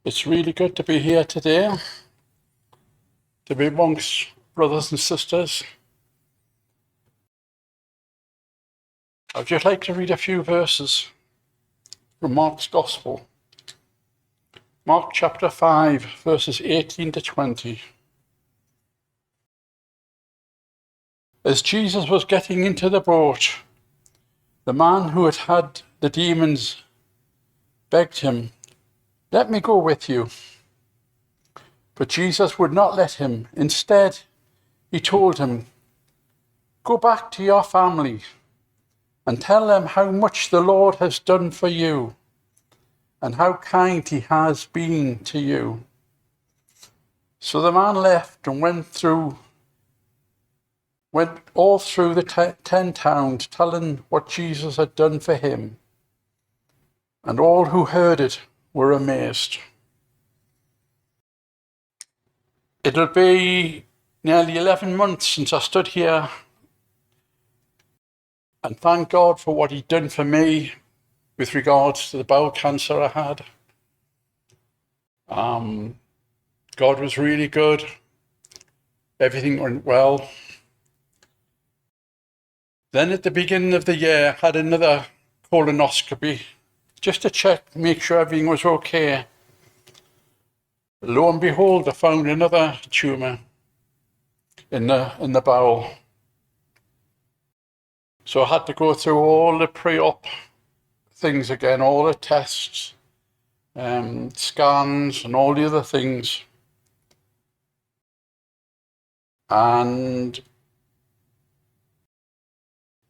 It's really good to be here today, to be amongst brothers and sisters. I'd just like to read a few verses from Mark's Gospel. Mark chapter 5, verses 18 to 20. As Jesus was getting into the boat, the man who had had the demons begged him, "Let me go with you." But Jesus would not let him. Instead, he told him, "Go back to your family and tell them how much the Lord has done for you and how kind he has been to you." So the man left and went all through the 10 towns, telling what Jesus had done for him. And all who heard it were amazed. It'll be nearly 11 months since I stood here and thank God for what he'd done for me with regards to the bowel cancer I had. God was really good. Everything went well. Then at the beginning of the year, I had another colonoscopy just to check, make sure everything was okay. Lo and behold, I found another tumour in the bowel. So I had to go through all the pre-op things again, all the tests, scans and all the other things. And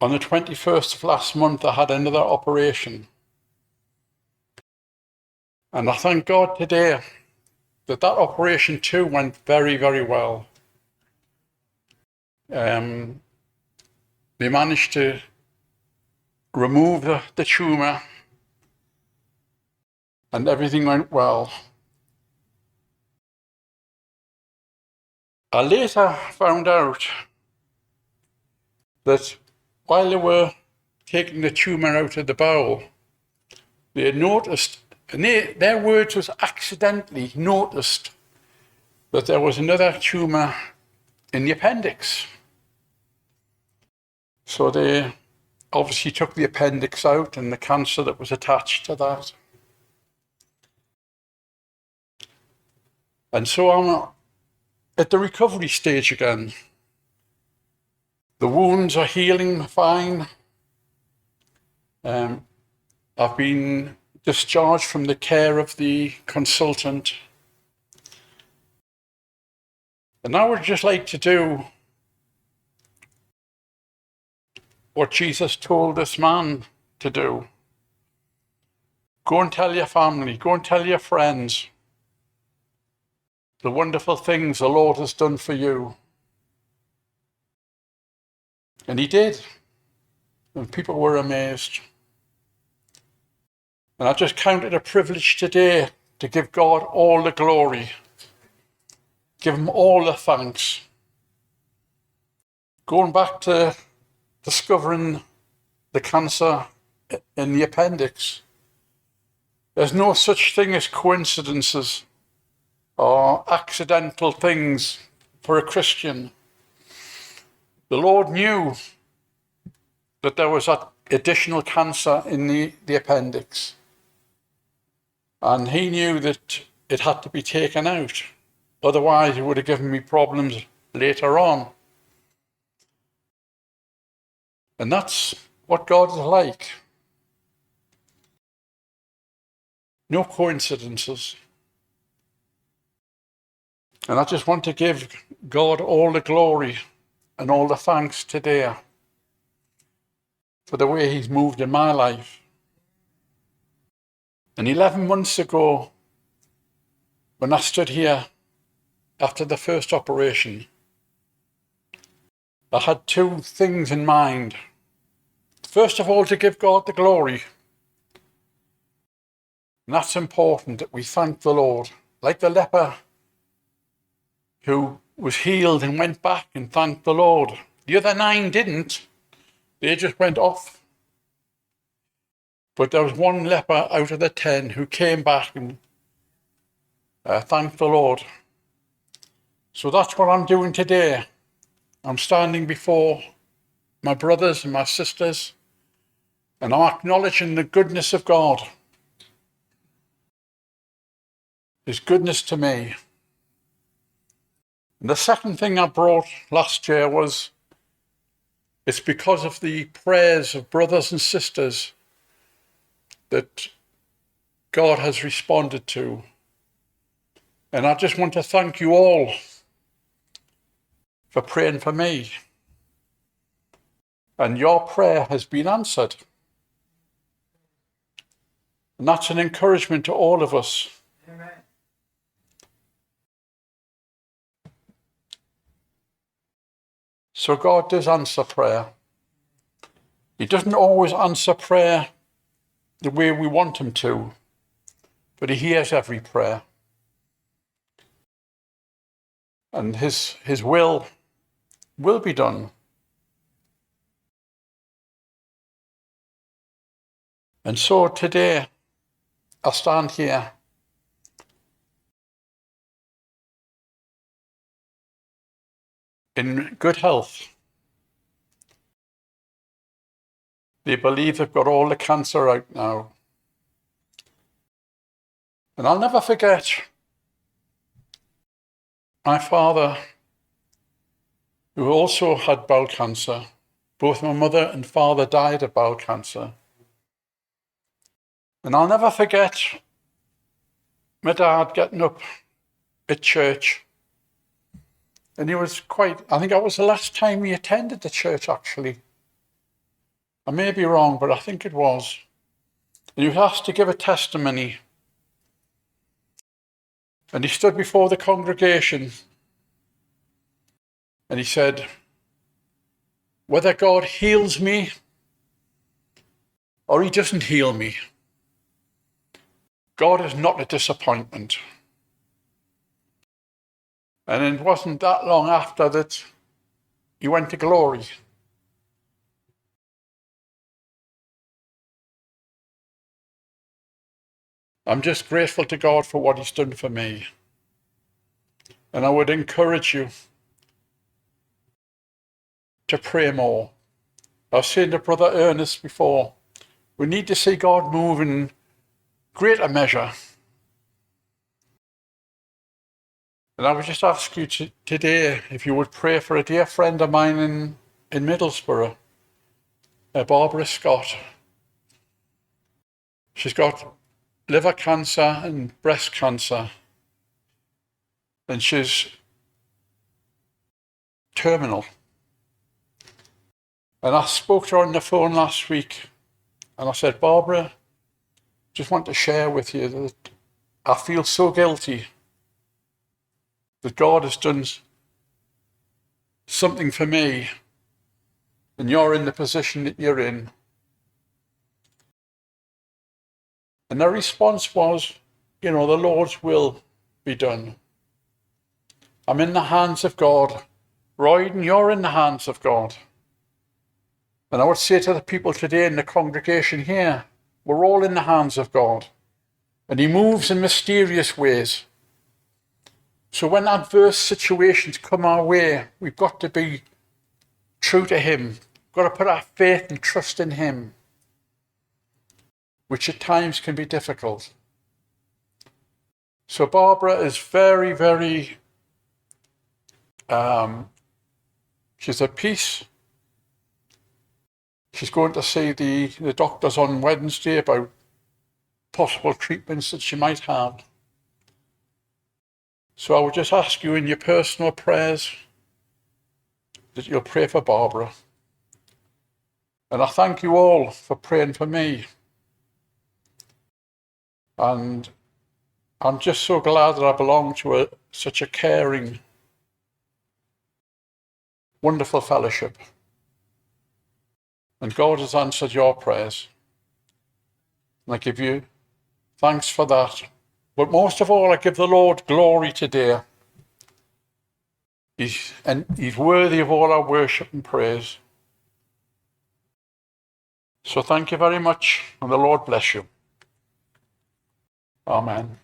on the 21st of last month, I had another operation. And I thank God today that operation too went very, very well. They managed to remove the tumour and everything went well. I later found out that while they were taking the tumour out of the bowel, they had noticed, and their words was accidentally noticed, that there was another tumour in the appendix. So they obviously took the appendix out and the cancer that was attached to that. And so I'm at the recovery stage again. The wounds are healing fine. I've been discharged from the care of the consultant. And I would just like to do what Jesus told this man to do. Go and tell your family, go and tell your friends the wonderful things the Lord has done for you. And he did. And people were amazed. And I just count it a privilege today to give God all the glory. Give him all the thanks. Going back to discovering the cancer in the appendix, there's no such thing as coincidences or accidental things for a Christian. The Lord knew that there was that additional cancer in the appendix. And he knew that it had to be taken out. Otherwise, it would have given me problems later on. And that's what God is like. No coincidences. And I just want to give God all the glory and all the thanks today for the way he's moved in my life. And 11 months ago, when I stood here after the first operation, I had two things in mind. First of all, to give God the glory. And that's important, that we thank the Lord. Like the leper who was healed and went back and thanked the Lord. The other 9 didn't. They just went off. But there was one leper out of the 10 who came back and thank the Lord. So that's what I'm doing today. I'm standing before my brothers and my sisters, and I'm acknowledging the goodness of God, His goodness to me. And the second thing I brought last year was, it's because of the prayers of brothers and sisters that God has responded to. And I just want to thank you all for praying for me. And your prayer has been answered. And that's an encouragement to all of us. Amen. So God does answer prayer. He doesn't always answer prayer the way we want him to, but he hears every prayer. And his will be done. And so today, I stand here in good health. They believe they've got all the cancer out now. And I'll never forget my father, who also had bowel cancer. Both my mother and father died of bowel cancer. And I'll never forget my dad getting up at church. And he was I think that was the last time he attended the church, actually. I may be wrong, but I think it was. And he was asked to give a testimony. And he stood before the congregation and he said, whether God heals me or he doesn't heal me, God is not a disappointment. And it wasn't that long after that he went to glory. I'm just grateful to God for what he's done for me. And I would encourage you to pray more. I was saying to Brother Ernest before, we need to see God move in greater measure. And I would just ask you today if you would pray for a dear friend of mine in Middlesbrough, Barbara Scott. She's got liver cancer and breast cancer, and she's terminal. And I spoke to her on the phone last week, and I said, Barbara, just want to share with you that I feel so guilty that God has done something for me, and you're in the position that you're in. And their response was, the Lord's will be done. I'm in the hands of God. Roydon, you're in the hands of God. And I would say to the people today in the congregation here, we're all in the hands of God. And he moves in mysterious ways. So when adverse situations come our way, we've got to be true to him. We've got to put our faith and trust in him, which at times can be difficult. So Barbara is very, very, she's at peace. She's going to see the doctors on Wednesday about possible treatments that she might have. So I would just ask you in your personal prayers that you'll pray for Barbara. And I thank you all for praying for me. And I'm just so glad that I belong to such a caring, wonderful fellowship. And God has answered your prayers. And I give you thanks for that. But most of all, I give the Lord glory today. He's worthy of all our worship and praise. So thank you very much, and the Lord bless you. Amen.